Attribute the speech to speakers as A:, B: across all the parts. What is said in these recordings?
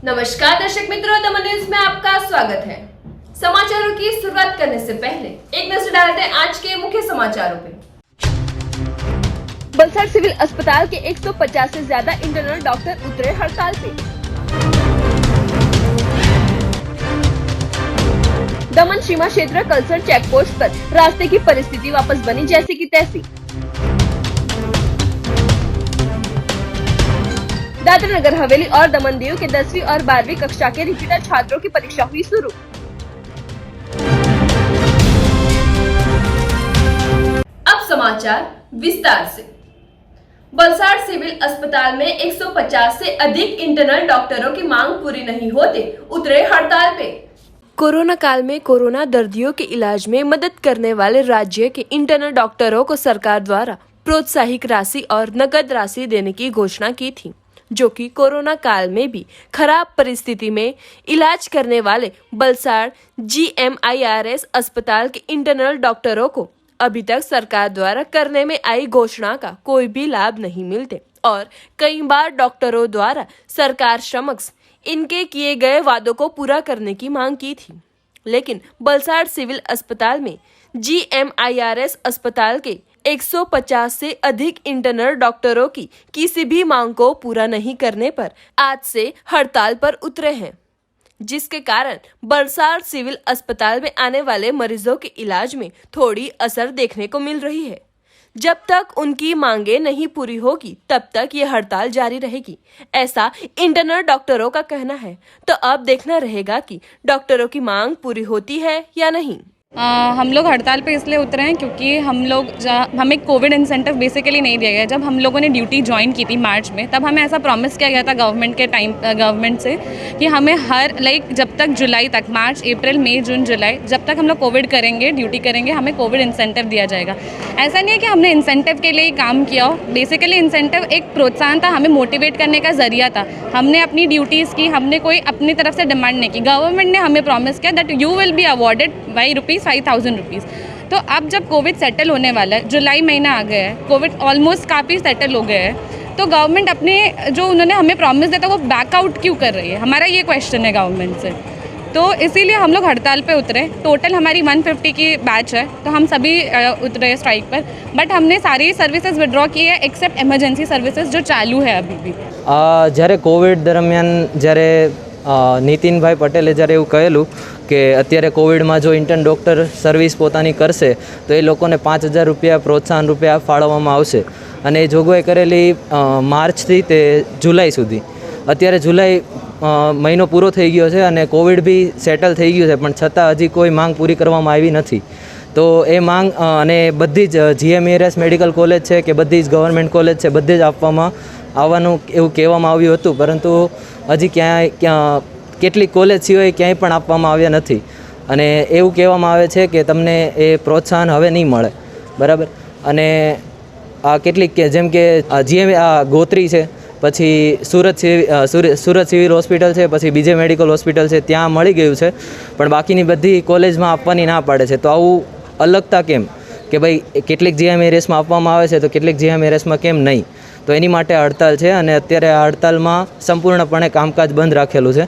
A: नमस्कार दर्शक मित्रों, दमन न्यूज में आपका स्वागत है। समाचारों की शुरुआत करने से पहले एक नजर डालते हैं आज के मुख्य समाचारों पे।
B: बलसाड़ सिविल अस्पताल के 150 से ज्यादा इंटरनल डॉक्टर उतरे हड़ताल पे। दमन सीमा क्षेत्र कलसर चेक पोस्ट पर रास्ते की परिस्थिति वापस बनी जैसी की तैसी। दादरा नगर हवेली और दमन दीव के 10वीं और 12वीं कक्षा के रिपीटर छात्रों की परीक्षा हुई शुरू।
A: अब समाचार विस्तार से। बलसाड़ सिविल अस्पताल में 150 से अधिक इंटरनल डॉक्टरों की मांग पूरी नहीं होते उतरे हड़ताल पे।
B: कोरोना काल में कोरोना दर्दियों के इलाज में मदद करने वाले राज्य के इंटरनल डॉक्टरों को सरकार द्वारा प्रोत्साहक राशि और नकद राशि देने की घोषणा की थी, जो कि कोरोना काल में भी खराब परिस्थिति में इलाज करने वाले बलसाड़ GMIRS अस्पताल के इंटरनल डॉक्टरों को अभी तक सरकार द्वारा करने में आई घोषणा का कोई भी लाभ नहीं मिलते और कई बार डॉक्टरों द्वारा सरकार समक्ष इनके किए गए वादों को पूरा करने की मांग की थी, लेकिन बलसाड़ सिविल अस्पताल में GMIRS अस्पताल के 150 से अधिक इंटरनल डॉक्टरों की किसी भी मांग को पूरा नहीं करने पर आज से हड़ताल पर उतरे हैं, जिसके कारण बलसाड़ सिविल अस्पताल में आने वाले मरीजों के इलाज में थोड़ी असर देखने को मिल रही है। जब तक उनकी मांगे नहीं पूरी होगी तब तक ये हड़ताल जारी रहेगी, ऐसा इंटरनल डॉक्टरों का कहना है। तो अब देखना रहेगा कि डॉक्टरों की मांग पूरी होती है या नहीं।
C: हम लोग हड़ताल पे इसलिए उतरे हैं क्योंकि हमें कोविड इंसेंटिव बेसिकली नहीं दिया गया। जब हम लोगों ने ड्यूटी ज्वाइन की थी मार्च में, तब हमें ऐसा प्रॉमिस किया गया था गवर्नमेंट से कि हमें जब तक जुलाई तक, मार्च अप्रैल मई जून जुलाई, जब तक हम लोग कोविड करेंगे, ड्यूटी करेंगे, हमें कोविड इंसेंटिव दिया जाएगा। ऐसा नहीं है कि हमने इंसेंटिव के लिए काम किया हो। बेसिकली इंसेंटिव एक प्रोत्साहन था, हमें मोटिवेट करने का जरिया था। हमने अपनी ड्यूटीज़ की, हमने कोई अपनी तरफ से डिमांड नहीं की। गवर्नमेंट ने हमें प्रॉमिस किया that you will be awarded by ₹5,000। तो अब जब कोविड सेटल होने वाला है, जुलाई महीना आ गया है, कोविड ऑलमोस्ट काफ़ी सेटल हो गया है, तो गवर्नमेंट अपने जो उन्होंने हमें प्रॉमिस दिया था वो बैकआउट क्यों कर रही है? हमारा ये क्वेश्चन है गवर्नमेंट से। तो इसीलिए हम लोग हड़ताल पे उतरे। टोटल हमारी 150 की बैच है, तो हम सभी उतरे स्ट्राइक पर। बट हमने सारी सर्विसेज विड्रॉ की है एक्सेप्ट इमरजेंसी सर्विसेज जो चालू है अभी भी।
D: જ્યારે કોવિડ દરમિયાન જ્યારે નીતિનભાઈ પટેલે જ્યારે એવું કહેલું કે અત્યારે કોવિડમાં જો ઇન્ટર્ન ડૉક્ટર સર્વિસ પોતાની કરશે તો એ લોકોને 5,000 રૂપિયા પ્રોત્સાહન રૂપિયા ફાળવવામાં આવશે અને એ જોગવાઈ કરેલી માર્ચથી તે જુલાઈ સુધી. અત્યારે જુલાઈ મહિનો પૂરો થઈ ગયો છે અને કોવિડ બી સેટલ થઈ ગયું છે, પણ છતાં હજી કોઈ માંગ પૂરી કરવામાં આવી નથી. તો એ માંગ અને બધી જ GMIRS મેડિકલ કોલેજ છે કે બધી જ ગવર્મેન્ટ કોલેજ છે, બધે જ આવવાનું એવું કહેવામાં આવ્યું હતું, પરંતુ હજી કેટલીક કોલેજ સિવાય ક્યાંય પણ આપવામાં આવ્યા નથી અને એવું કહેવામાં આવે છે કે તમને એ પ્રોત્સાહન હવે નહીં મળે, બરાબર. અને આ કેટલીક જેમ કે ગોત્રી છે, પછી સુરત સિવિલ હોસ્પિટલ છે, પછી બીજે મેડિકલ હોસ્પિટલ છે, ત્યાં મળી ગયું છે, પણ બાકીની બધી કોલેજમાં આપવાની ના પાડે છે. તો આવું અલગતા કેમ કે ભાઈ કેટલીક GMIRSમાં આપવામાં આવે છે તો કેટલીક GMIRSમાં કેમ નહીં? તો એની માટે હડતાલ છે અને અત્યારે આ હડતાલમાં સંપૂર્ણપણે કામકાજ બંધ રાખેલું છે.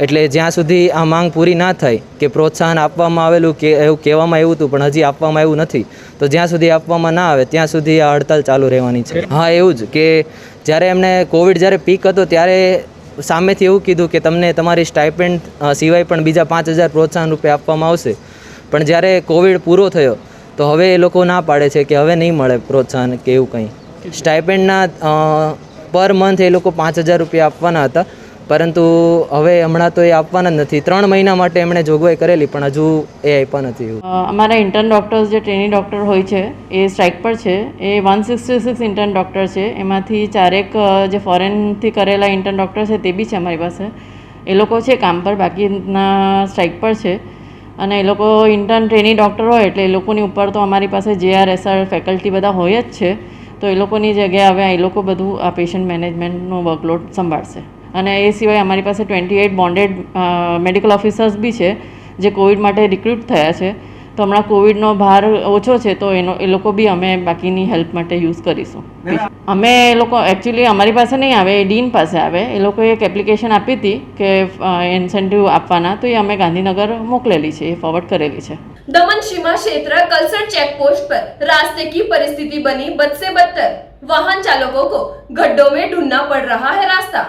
D: એટલે જ્યાં સુધી આ માંગ પૂરી ના થાય કે પ્રોત્સાહન આપવામાં આવેલું કે એવું કહેવામાં આવ્યું હતું પણ હજી આપવામાં આવ્યું નથી, તો જ્યાં સુધી આપવામાં ના આવે ત્યાં સુધી આ હડતાલ ચાલુ રહેવાની છે. હા, એવું જ કે જ્યારે એમને કોવિડ જ્યારે પીક હતો ત્યારે સામેથી એવું કીધું કે તમને તમારી સ્ટાઇપેન્ડ સિવાય પણ બીજા 5,000 પ્રોત્સાહન રૂપે આપવામાં આવશે, પણ જ્યારે કોવિડ પૂરો થયો તો હવે એ લોકો ના પાડે છે કે હવે નહીં મળે પ્રોત્સાહન કે એવું કંઈ. સ્ટાઇપેન્ડના પર મંથ એ લોકો 5,000 રૂપિયા આપવાના હતા, પરંતુ હવે હમણાં તો એ આપવાના જ નથી. 3 મહિના માટે એમણે જોગવાઈ કરેલી પણ હજુ એ આપ્યા નથી.
E: અમારા ઇન્ટર્ન ડૉક્ટર્સ જે ટ્રેનિંગ ડૉક્ટર હોય છે એ સ્ટ્રાઇક પર છે. એ 166 ઇન્ટર્ન ડૉક્ટર છે, એમાંથી 4 જે ફોરેનથી કરેલા ઇન્ટર્ન ડૉક્ટર છે તે બી છે અમારી પાસે. એ લોકો છે કામ પર, બાકીના સ્ટ્રાઇક પર છે. અને એ લોકો ઇન્ટર્ન ટ્રેનિંગ ડૉક્ટર હોય એટલે એ લોકોની ઉપર તો અમારી પાસે JRSR ફેકલ્ટી બધા હોય જ છે. તો એ લોકોની જગ્યાએ હવે એ લોકો બધું આ પેશન્ટ મેનેજમેન્ટનો વર્કલોડ સંભાળશે. અને એ સિવાય અમારી પાસે 28 બોન્ડેડ મેડિકલ ઓફિસર્સ બી છે જે કોવિડ માટે રિક્રુટ થયા છે તો હમણાં કોવિડનો ભાર ઓછો છે તો એ લોકો બી અમે બાકીની હેલ્પ માટે યુઝ કરીશું. અમે એ લોકો એકચ્યુઅલી અમારી પાસે નહીં આવે, એ ડીન પાસે આવે. એ લોકોએ એક એપ્લિકેશન આપી હતી કે ઇન્સેન્ટિવ આપવાના, તો એ અમે ગાંધીનગર મોકલેલી છે, એ ફોરવર્ડ કરેલી છે.
A: दमन सीमा क्षेत्र कलसर चेक पोस्ट पर रास्ते की परिस्थिति बनी बद से बदतर। वाहन चालकों को गड्ढों में ढूंढना पड़ रहा है रास्ता।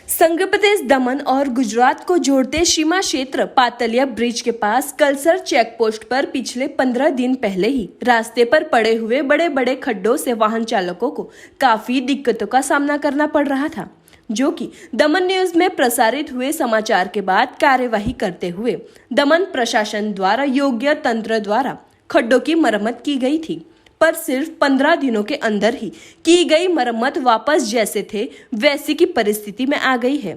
B: संघ प्रदेश दमन और गुजरात को जोड़ते सीमा क्षेत्र पातलिया ब्रिज के पास कलसर चेक पोस्ट पर पिछले 15 दिन पहले ही रास्ते पर पड़े हुए बड़े बड़े खड्डों से वाहन चालकों को काफी दिक्कतों का सामना करना पड़ रहा था, जो कि दमन न्यूज में प्रसारित हुए समाचार के बाद कार्यवाही करते हुए दमन प्रशासन द्वारा योग्य तंत्र द्वारा खड्डों की मरम्मत की गई थी। पर सिर्फ 15 दिनों के अंदर ही की गई मरम्मत वापस जैसे थे वैसी की परिस्थिति में आ गई है।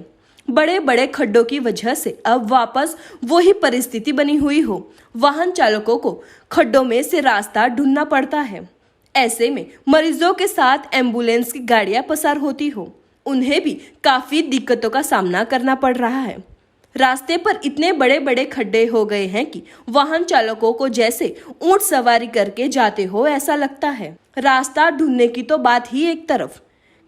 B: बड़े बड़े खड्डों की वजह से अब वापस वही परिस्थिति बनी हुई हो, वाहन चालकों को खड्डों में से रास्ता ढूंढना पड़ता है। ऐसे में मरीजों के साथ एम्बुलेंस की गाड़ियां पसार होती हो, उन्हें भी काफी दिक्कतों का सामना करना पड़ रहा है। रास्ते पर इतने बड़े बड़े खड्डे हो गए हैं कि वाहन चालकों को जैसे ऊंट सवारी करके जाते हो ऐसा लगता है। रास्ता ढूंढने की तो बात ही एक तरफ,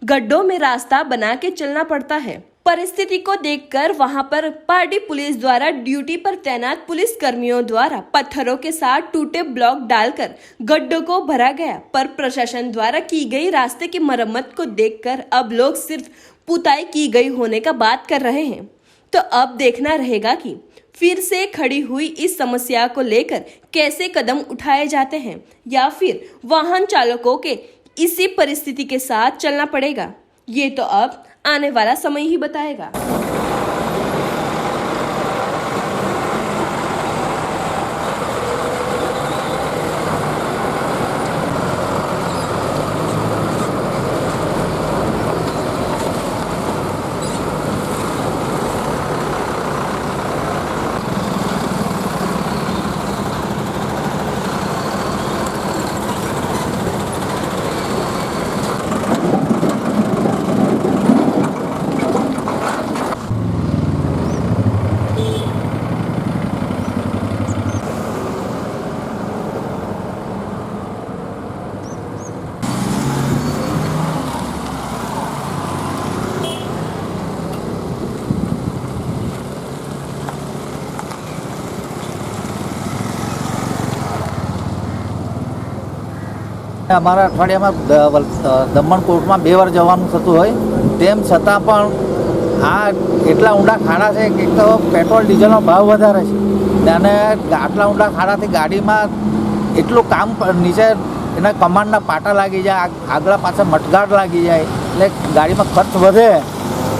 B: गड्ढों में रास्ता बना के चलना पड़ता है। परिस्थिति को देखकर वहां पर पार्टी पुलिस द्वारा ड्यूटी पर तैनात पुलिस कर्मियों द्वारा पत्थरों के साथ टूटे ब्लॉक डालकर गड्ढों को भरा गया। पर प्रशासन द्वारा की गई रास्ते की मरम्मत को देखकर अब लोग सिर्फ पुताई की गई होने का बात कर रहे हैं। तो अब देखना रहेगा कि फिर से खड़ी हुई इस समस्या को लेकर कैसे कदम उठाए जाते हैं, या फिर वाहन चालकों के इसी परिस्थिति के साथ चलना पड़ेगा। ये तो अब आने वाला समय ही बताएगा।
F: અમારા અઠવાડિયામાં દમણ કોર્ટમાં 2 વાર જવાનું થતું હોય, તેમ છતાં પણ આ એટલા ઊંડા ખાડા છે કે એક તો પેટ્રોલ ડીઝલનો ભાવ વધારે છે અને આટલા ઊંડા ખાડાથી ગાડીમાં એટલું કામ નીચે એના કમાન્ડના પાટા લાગી જાય, આગળ પાછળ મટગાડ લાગી જાય, એટલે ગાડીમાં ખર્ચ વધે.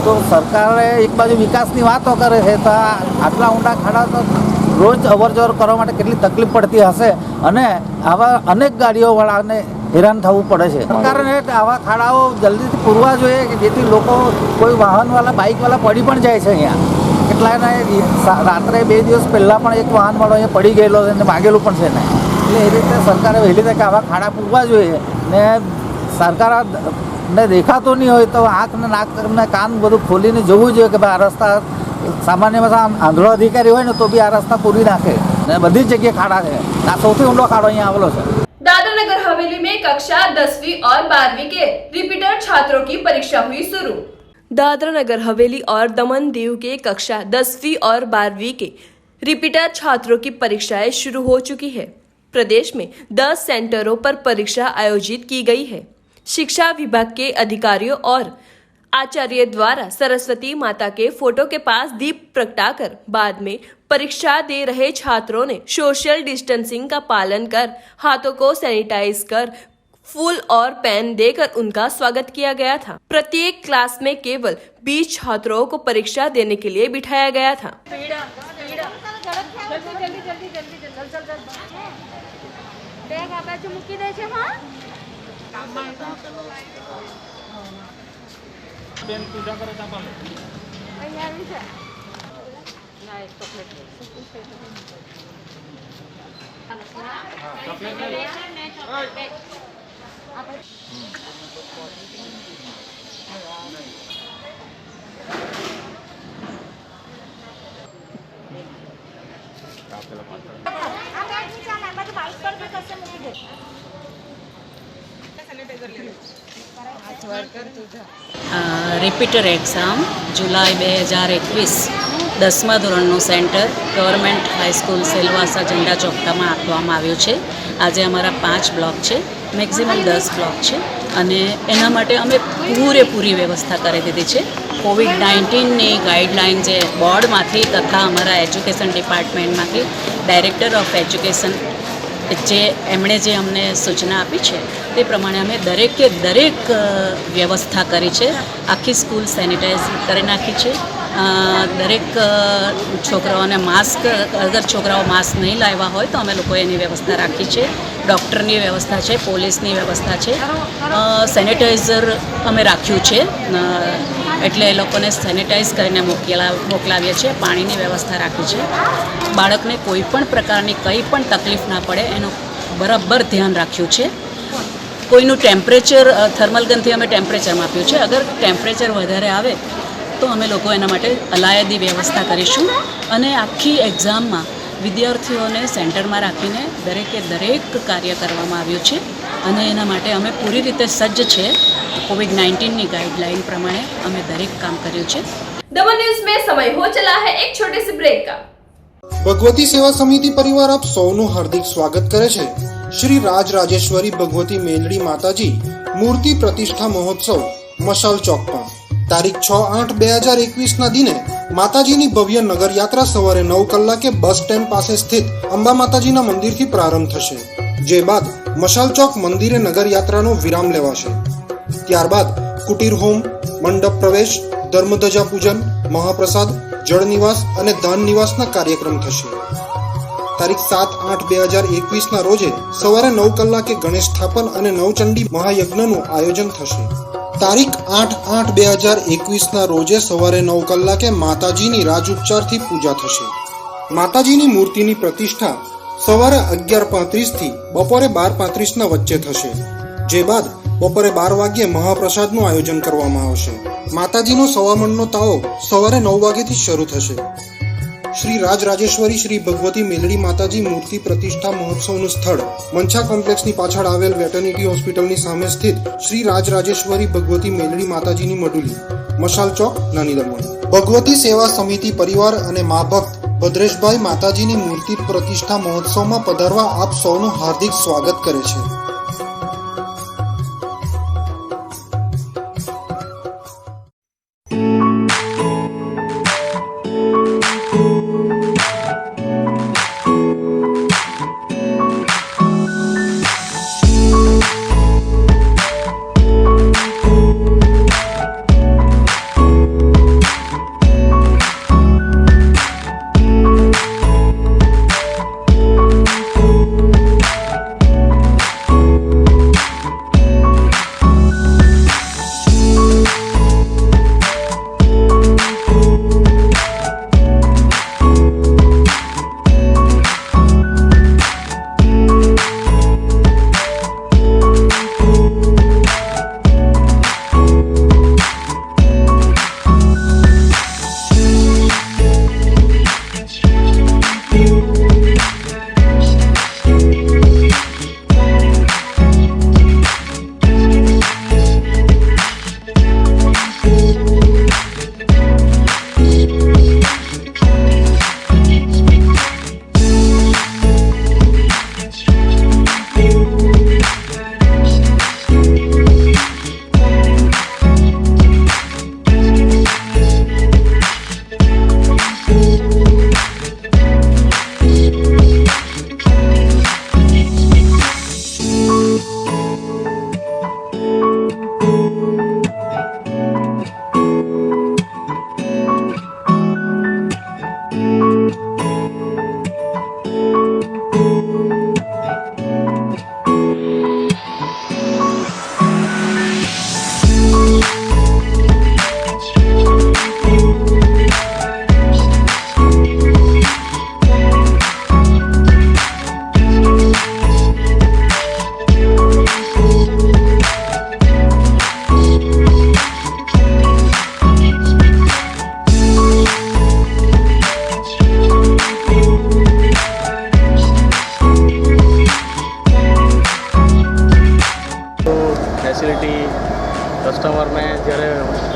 F: તો સરકારે એક બાજુ વિકાસની વાતો કરે છે, તો આટલા ઊંડા ખાડા તો રોજ અવર જવર કરવા માટે કેટલી તકલીફ પડતી હશે અને આવા અનેક ગાડીઓવાળાને હેરાન થવું પડે છે. સરકારને આવા ખાડાઓ જલ્દીથી પૂરવા જોઈએ કે જેથી લોકો, કોઈ વાહનવાળા બાઇકવાળા પડી પણ જાય છે. અહીંયા કેટલાને રાત્રે 2 દિવસ પહેલાં પણ એક વાહનવાળો અહીંયા પડી ગયેલો છે અને વાગેલું પણ છે ને. એટલે એ રીતે સરકારે વહેલી તકે આવા ખાડા પૂરવા જોઈએ ને સરકારને દેખાતો નહીં હોય તો આંખ ને નાક ને કાન બધું ખોલીને જોવું જોઈએ કે ભાઈ આ રસ્તા સામાન્યમાં આંધળો અધિકારી હોય ને તો બી આ રસ્તા પૂરી નાખે ને. બધી જ જગ્યાએ ખાડા છે. આ સૌથી ઊંડો ખાડો અહીંયા આવેલો છે.
A: दादरा नगर हवेली में कक्षा 10वीं और 12वीं के रिपीटर छात्रों की परीक्षा हुई शुरू।
B: दादरा नगर हवेली और दमन दीव के कक्षा 10वीं और 12वीं के रिपीटर छात्रों की परीक्षाएं शुरू हो चुकी है। प्रदेश में 10 सेंटरों पर परीक्षा आयोजित की गई है। शिक्षा विभाग के अधिकारियों और आचार्य द्वारा सरस्वती माता के फोटो के पास दीप प्रगटाकर बाद में परीक्षा दे रहे छात्रों ने सोशल डिस्टेंसिंग का पालन कर हाथों को सैनिटाइज कर फूल और पेन देकर उनका स्वागत किया गया था। प्रत्येक क्लास में केवल 20 छात्रों को परीक्षा देने के लिए बिठाया गया था।
G: રિપીટર એક્ઝામ જુલાઈ 2021 10મા ધોરણનું સેન્ટર ગવર્મેન્ટ હાઈસ્કૂલ સેલવાસા ઝંડા ચોકટામાં આપવામાં આવ્યું છે. આજે અમારા 5 બ્લોક છે, મેક્ઝિમમ 10 બ્લોક છે અને એના માટે અમે પૂરેપૂરી વ્યવસ્થા કરી દીધી છે. કોવિડ-19ની ગાઈડલાઇન જે બોર્ડમાંથી તથા અમારા એજ્યુકેશન ડિપાર્ટમેન્ટમાંથી ડાયરેક્ટર ઓફ એજ્યુકેશન એમણે જે અમને સૂચના આપી છે તે પ્રમાણે અમે દરેકે દરેક વ્યવસ્થા કરી છે. આખી સ્કૂલ સેનિટાઈઝ કરી નાખી છે. દરેક છોકરાઓને માસ્ક, અગર છોકરાઓ માસ્ક નહીં લાવ્યા હોય તો અમે લોકોએ એની વ્યવસ્થા રાખી છે. ડૉક્ટરની વ્યવસ્થા છે, પોલીસની વ્યવસ્થા છે, સેનિટાઈઝર અમે રાખ્યું છે એટલે એ લોકોને સેનિટાઈઝ કરીને મોકલાવીએ છીએ. પાણીની વ્યવસ્થા રાખી છે. બાળકને કોઈ પણ પ્રકારની કંઈ પણ તકલીફ ના પડે એનું બરાબર ધ્યાન રાખ્યું છે. કોઈનું ટેમ્પરેચર થર્મલ ગનથી અમે ટેમ્પરેચર માપ્યું છે. અગર ટેમ્પરેચર વધારે આવે તો અમે લોકો એના માટે અલાયદી વ્યવસ્થા કરીશું અને આખી એક્ઝામમાં વિદ્યાર્થીઓને સેન્ટરમાં રાખીને દરેકે દરેક કાર્ય કરવામાં આવ્યું છે અને એના માટે અમે પૂરી રીતે સજ્જ છે. कोविड-19 गाइडलाइन प्रमाणे हमें दरेक काम કર્યું છે.
A: दमन न्यूज में समय हो चला है एक छोटे से ब्रेक का.
H: भगवती सेवा समिति परिवार आप सौનું हार्दिक स्वागत करे છે. श्री राज राजेश्वरी भगवती मेलड़ी माताजी मूर्ति प्रतिष्ठा महोत्सव मशाल चौक पर तारीख 6-8-2021 ના દિને માતાજીની ભવ્ય નગર યાત્રા સવારે 9 કલાકે બસ સ્ટેન્ડ પાસે સ્થિત અંબા માતાજીના મંદિરથી પ્રારંભ થશે. જે બાદ મશાલ ચોક મંદિરે નગર યાત્રાનો વિરામ લેવાશે. ત્યારબાદ કુટીર હોમ, મંડપ પ્રવેશ, ધર્મધજા પૂજન, મહાપ્રસાદ, જળ નિવાસ અને દાન નિવાસના કાર્યક્રમ થશે. તારીખ 7-8-2021 ના રોજે સવારે 9 કલાકે ગણેશ સ્થાપન અને નવચંડી મહાયજ્ઞનું આયોજન થશે. તારીખ 8-8-2021 ના રોજે સવારે 9 કલાકે માતાજીની રાજઉપચારથી પૂજા થશે. માતાજીની મૂર્તિની પ્રતિષ્ઠા સવારે 11:35 થી બપોરે 12:35 ના વચ્ચે થશે. જે બાદ બપોરે 12 વાગ્યે મહાપ્રસાદનું આયોજન કરવામાં આવશે. માતાજીનો સવામણનો તાવો સવારે 9 વાગ્યાથી શરૂ થશે. શ્રી રાજ રાજેશ્વરી શ્રી ભગવતી મેલડી માતાજી મૂર્તિ પ્રતિષ્ઠા મહોત્સવનું સ્થળ મંછા કોમ્પ્લેક્સની પાછળ આવેલ વેટર્નિટી હોસ્પિટલની સામે સ્થિત શ્રી રાજ રાજેશ્વરી ભગવતી મેલડી માતાજીની મડુલી, મશાલ ચોક, નાની દમણ. ભગવતી સેવા સમિતિ પરિવાર અને મા ભક્ત ભદ્રેશભાઈ માતાજીની મૂર્તિ પ્રતિષ્ઠા મહોત્સવમાં પધારવા આપ સૌનું હાર્દિક સ્વાગત કરે છે.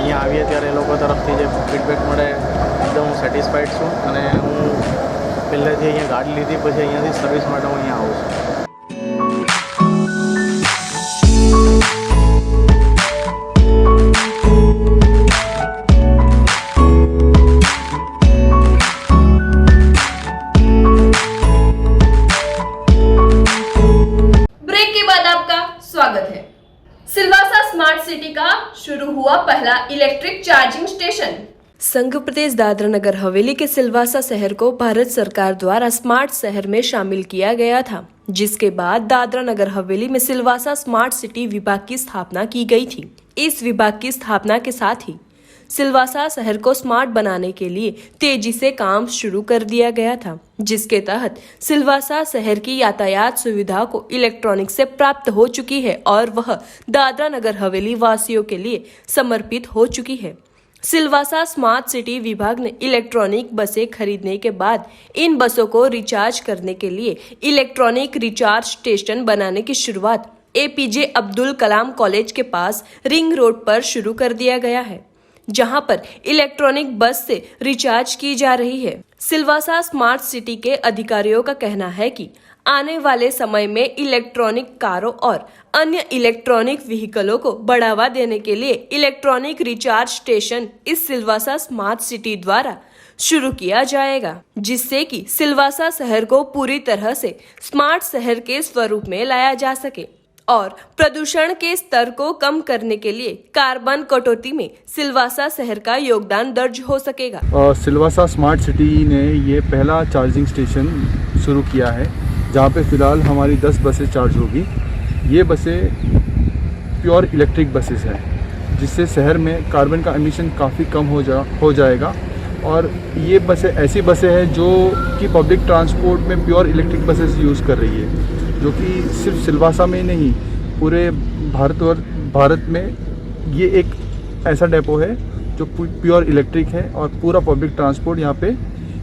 I: અહીંયા આવીએ ત્યારે એ લોકો તરફથી જે ફીડબેક મળે એકદમ હું સેટિસ્ફાઈડ છું અને હું પહેલેથી અહીંયા ગાડી લીધી પછી અહીંયાથી સર્વિસ માટે હું અહીંયા આવું છું.
A: ब्रेक के बाद आपका स्वागत है. सिलवासा स्मार्ट सिटी का शुरू हुआ पहला इलेक्ट्रिक चार्जिंग स्टेशन.
B: संघ प्रदेश दादरा नगर हवेली के सिलवासा शहर को भारत सरकार द्वारा स्मार्ट शहर में शामिल किया गया था, जिसके बाद दादरा नगर हवेली में सिलवासा स्मार्ट सिटी विभाग की स्थापना की गई थी. इस विभाग की स्थापना के साथ ही सिलवासा शहर को स्मार्ट बनाने के लिए तेजी से काम शुरू कर दिया गया था, जिसके तहत सिलवासा शहर की यातायात सुविधा को इलेक्ट्रॉनिक से प्राप्त हो चुकी है और वह दादरा नगर हवेली वासियों के लिए समर्पित हो चुकी है. सिलवासा स्मार्ट सिटी विभाग ने इलेक्ट्रॉनिक बसें खरीदने के बाद इन बसों को रिचार्ज करने के लिए इलेक्ट्रॉनिक रिचार्ज स्टेशन बनाने की शुरुआत APJ अब्दुल कलाम कॉलेज के पास रिंग रोड पर शुरू कर दिया गया है, जहां पर इलेक्ट्रॉनिक बस से रिचार्ज की जा रही है. सिलवासा स्मार्ट सिटी के अधिकारियों का कहना है कि आने वाले समय में इलेक्ट्रॉनिक कारों और अन्य इलेक्ट्रॉनिक व्हीकलों को बढ़ावा देने के लिए इलेक्ट्रॉनिक रिचार्ज स्टेशन इस सिलवासा स्मार्ट सिटी द्वारा शुरू किया जाएगा, जिससे कि सिलवासा शहर को पूरी तरह से स्मार्ट शहर के स्वरूप में लाया जा सके और प्रदूषण के स्तर को कम करने के लिए कार्बन कटौती में सिलवासा शहर का योगदान दर्ज हो सकेगा.
J: सिलवासा स्मार्ट सिटी ने ये पहला चार्जिंग स्टेशन शुरू किया है, जहाँ पे फ़िलहाल हमारी 10 बसें चार्ज होगी. ये बसें प्योर इलेक्ट्रिक बसेस हैं, जिससे शहर में कार्बन का एमिशन काफ़ी कम हो जाएगा. और ये बसें ऐसी बसें हैं जो कि पब्लिक ट्रांसपोर्ट में प्योर इलेक्ट्रिक बसेस यूज़ कर रही है, जो कि सिर्फ सिलवासा में नहीं पूरे भारत में ये एक ऐसा डेपो है जो प्योर इलेक्ट्रिक है और पूरा पब्लिक ट्रांसपोर्ट यहाँ पे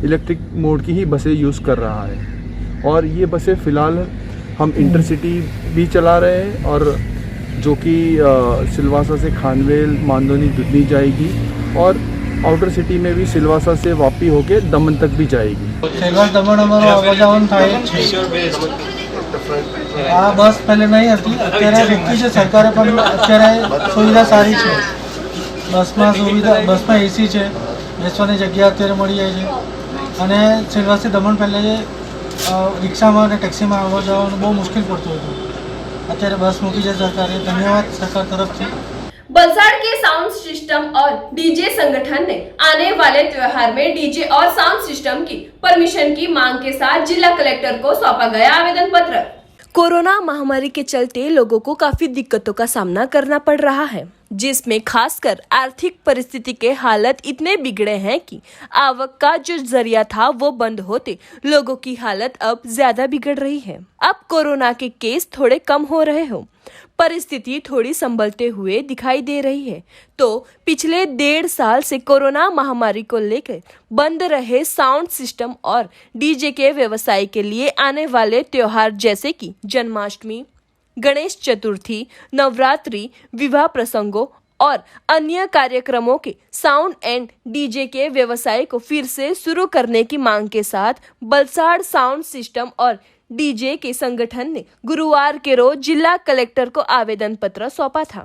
J: इलेक्ट्रिक मोड की ही बसें यूज़ कर रहा है. और ये बसें फ़िलहाल हम इंटरसिटी भी चला रहे हैं और जो कि सिलवासा से खानवेल, मांदोनी, दुधनी जाएगी और आउटर सिटी में भी सिलवासा से वापी होके दमन तक भी जाएगी.
K: सिलवासा दमण અમારો આવજાવન થાય છે. આ બસ પહેલે નહીં હતી, અત્યારે વિકતી છે સરકારે, પણ અત્યારે સુવિધા સારી છે. બસમાં AC છે, બેસવાની જગ્યા અત્યારે મળી જાય છે. અને સિલવાસથી દમણ પહેલે રિક્ષામાં અને ટેક્સીમાં આવવા જવાનું બહુ મુશ્કેલ પડતું હતું. અત્યારે બસ મૂકી છે સરકારે, ધન્યવાદ સરકાર તરફથી.
A: बलसाड़ के साउंड सिस्टम और डीजे संगठन ने आने वाले त्योहार में डीजे और साउंड सिस्टम की परमिशन की मांग के साथ जिला कलेक्टर को सौंपा गया आवेदन पत्र.
B: कोरोना महामारी के चलते लोगों को काफी दिक्कतों का सामना करना पड़ रहा है, जिसमें खासकर आर्थिक परिस्थिति के हालत इतने बिगड़े हैं कि आवक का जो जरिया था वो बंद होते लोगों की हालत अब ज्यादा बिगड़ रही है. अब कोरोना के केस थोड़े कम हो रहे हो, परिस्थिति थोड़ी संभलते हुए दिखाई दे रही है, तो पिछले 1.5 साल से कोरोना महामारी को लेकर बंद रहे साउंड सिस्टम और डीजे के व्यवसाय के लिए आने वाले त्योहार जैसे कि जन्माष्टमी, गणेश चतुर्थी, नवरात्रि, विवाह प्रसंगों और अन्य कार्यक्रमों के साउंड एंड डीजे के व्यवसाय को फिर से शुरू करने की मांग के साथ बलसाड़ साउंड सिस्टम और डीजे के संगठन ने गुरुवार के रोज जिला कलेक्टर को आवेदन पत्र सौंपा था.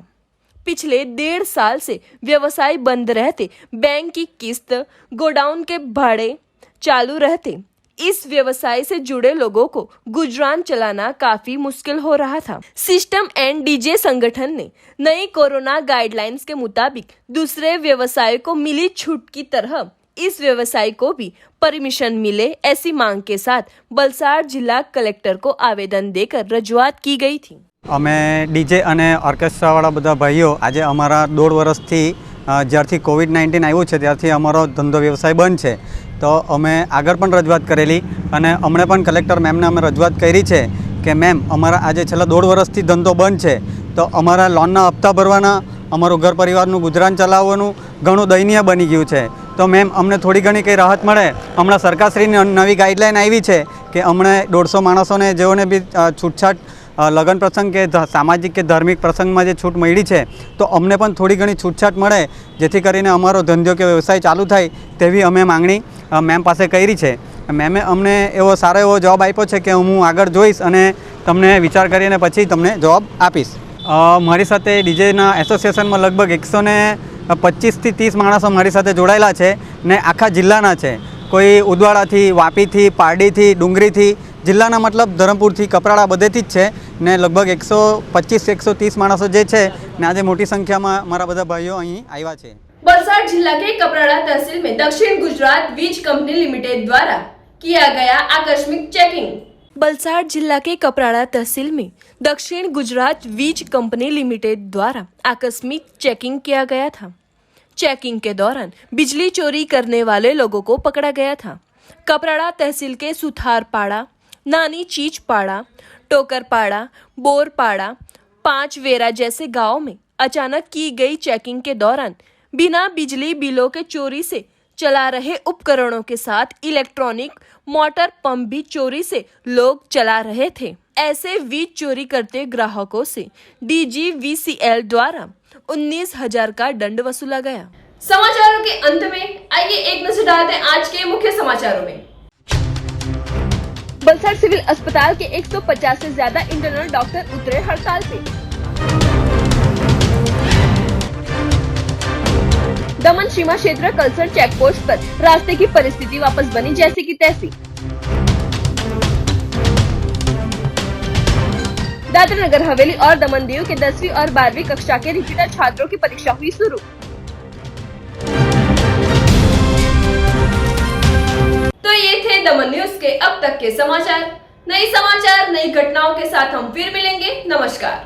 B: पिछले 1.5 साल से व्यवसाय बंद रहते, बैंक की किस्त, गोडाउन के भाड़े चालू रहते इस व्यवसाय से जुड़े लोगों को गुजरान चलाना काफी मुश्किल हो रहा था. सिस्टम एंड डीजे संगठन ने नई कोरोना गाइडलाइंस के मुताबिक दूसरे व्यवसाय को मिली छूट की तरह इस व्यवसाय को भी परमिशन मिले ऐसी मांग के साथ बलसाड़ जिला कलेक्टर को आवेदन देकर रजूआत की गई थी.
L: અમે ડીજે અને ઓર્કેસ્ટ્રાવાળા બધા ભાઈઓ આજે અમારા 1.5 વર્ષથી જ્યારથી કોવિડ-19 આવ્યું છે ત્યારથી અમારો ધંધો વ્યવસાય બંધ છે. તો અમે આગળ પણ રજૂઆત કરેલી અને હમણાં પણ કલેક્ટર મેમને અમે રજૂઆત કરી છે કે મેમ અમારા આજે છેલ્લા 1.5 વર્ષથી ધંધો બંધ છે, તો અમારા લોનના હપ્તા ભરવાના, અમારું ઘર પરિવારનું ગુજરાન ચલાવવાનું ઘણું દયનીય બની ગયું છે. તો મેમ અમને થોડી ઘણી કંઈ રાહત મળે. હમણાં સરકારશ્રીની નવી ગાઈડલાઇન આવી છે કે હમણાં 150 માણસોને જેઓને બી છૂટછાટ લગ્ન પ્રસંગ કે સામાજિક કે ધાર્મિક પ્રસંગમાં જે છૂટ મળી છે તો અમને પણ થોડી ઘણી છૂટછાટ મળે જેથી કરીને અમારો ધંધો કે વ્યવસાય ચાલુ થાય તેવી અમે માંગણી મેમ પાસે કરી છે. મેમે અમને એવો સારો એવો જવાબ આપ્યો છે કે હું આગળ જોઈશ અને તમને વિચાર કરીને પછી તમને જવાબ આપીશ. મારી સાથે ડીજેના એસોસિએશનમાં લગભગ 125 થી 30 માણસો મારી સાથે જોડાયેલા છે ને આખા જિલ્લાના છે. કોઈ ઉદવાડાથી, વાપીથી, પારડીથી, ડુંગરીથી, જિલ્લાના મતલબ ધરમપુરથી, કપરાડા બધેથી જ છે ને લગભગ 125-130 માણસો જે છે ને આજે મોટી સંખ્યામાં મારા બધા ભાઈઓ અહીં આવ્યા છે.
A: वलसाड जिला के कपराड़ा तहसील में दक्षिण गुजरात वीज कंपनी लिमिटेड द्वारा किया गया आकस्मिक चेकिंग.
B: बलसाड़ जिला के कपराड़ा तहसील में दक्षिण गुजरात वीज कंपनी लिमिटेड द्वारा आकस्मिक चेकिंग किया गया था. चेकिंग के दौरान बिजली चोरी करने वाले लोगों को पकड़ा गया था. कपराड़ा तहसील के सुथारपाड़ा, नानी चीचपाड़ा, टोकरपाड़ा, बोरपाड़ा, 5 वेरा जैसे गांवों में अचानक की गई चेकिंग के दौरान बिना बिजली बिलों के चोरी से चला रहे उपकरणों के साथ इलेक्ट्रॉनिक मोटर पंप भी चोरी से लोग चला रहे थे. ऐसे वीज चोरी करते ग्राहकों से DGVCL द्वारा 19,000 का दंड वसूला गया.
A: समाचारों के अंत में आइए एक नजर डालते हैं आज के मुख्य समाचारों में. बलसाड़ सिविल अस्पताल के 150 से ज्यादा इंटरनल डॉक्टर उतरे हड़ताल पे. दमन सीमा क्षेत्र कलसर चेक पोस्ट पर रास्ते की परिस्थिति वापस बनी जैसी की तैसी. दादरा नगर हवेली और दमन दीव के 10वीं और 12वीं कक्षा के रिपीटर छात्रों की परीक्षा हुई शुरू. तो ये थे दमन न्यूज के अब तक के समाचार. नए समाचार, नई घटनाओं के साथ हम फिर मिलेंगे. नमस्कार.